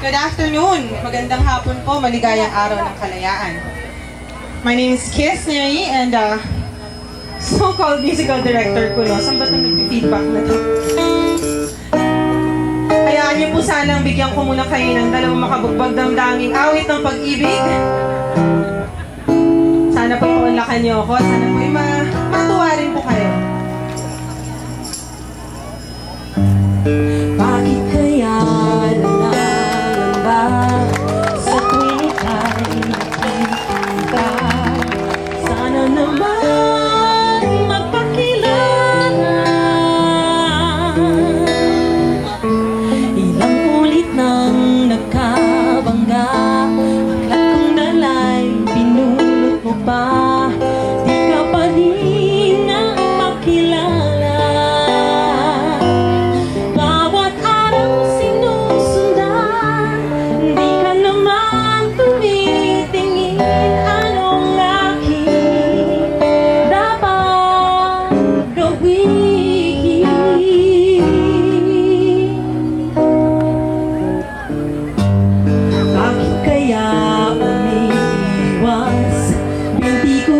Good afternoon. Magandang hapon po. Maligayang araw ng kalayaan. My name is Kiss Neri and so-called musical director ko, no? Saan ba ito nag-feedback na to? Hayaan niyo po sanang bigyan ko muna kayo ng dalawang makabugbag damdaming awit ng pag-ibig. Sana po ipaunlakan niyo ako. Sana po matuwa rin po kayo. Bakit kaya nangangamba sa tuwing ika'y nakikita? Sana naman magpakilala. Ilang ulit nang nagkabangga, aklat kong dalay, pinulot mo pa. Di ka pa rin ang makilala.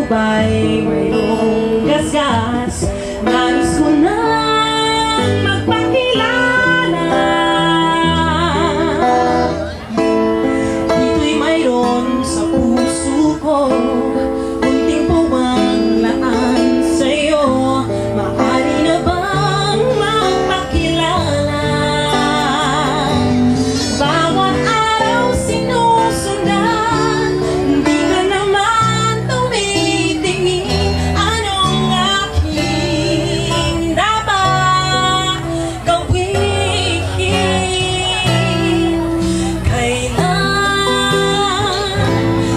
Ba'y mayroong gasgas? Nais ko nang magpakilala. Dito'y mayroon sa puso ko, kunting puwang laan sa'yo. Maaari na bang magpakilala? Bawat araw sinusundan, hindi ka naman tumitingin. Anong aking dapat gawin?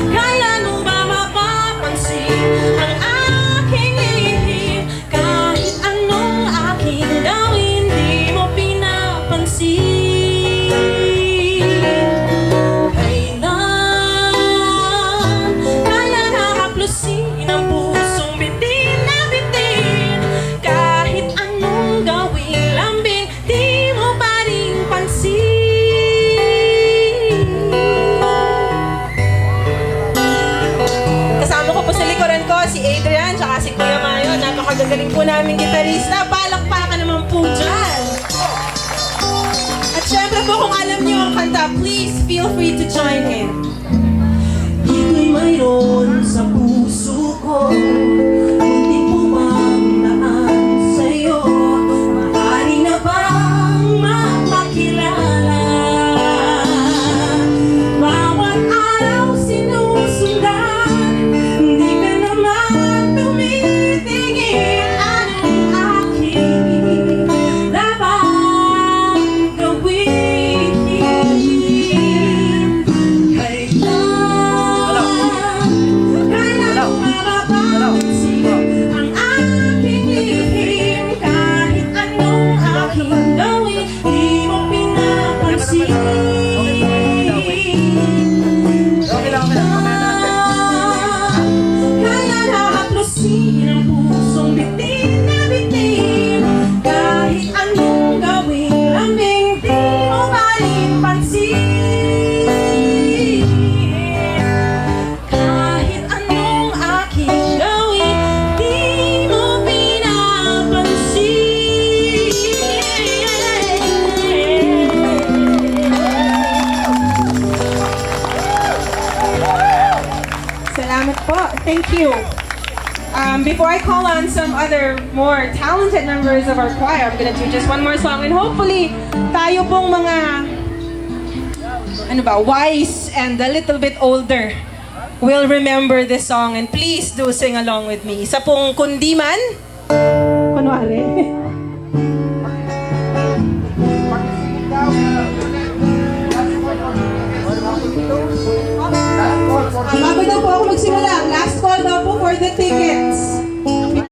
Kailan mo ba mapapansin ang aking lihim? Kahit anong aking gawin, di mo pinapansin. Kailan hahaplusin ang pusong bitin na bitin? Kahit anong gawin lambing, di mo pa rin pansin. Kasama ko po sa likuran ko si Adrian tsaka si Kuya Mayo. Napakagagaling po namin gitarista. Palakpakan naman po dyan. At syempre po, kung alam niyo ang kanta, please feel free to join in. Dito'y mayroon sa puso ko, kunting puwang laan sa'yo. Maaari na bang magpakilala? Bawat araw sinusundan, hindi ka naman tumitingin. Anong aking dapat gawin? Kailan mapapansin ang aking lihim? Kahit anong aking gawin, di mo pinapansin. Kailan hahaplusin ang pusong bitin na bitin? Kahit anong gawin lambing, di mo pa rin pansin. Kahit anong aking gawin, di mo pinapansin. Salamat po. Thank you. Before I call on some other more talented members of our choir, I'm gonna do just one more song and hopefully tayo pong mga wise and a little bit older will remember this song and please do sing along with me. Isa pong kundiman. Kunwari. Bago daw po ako magsimula, last call daw po for the ticket.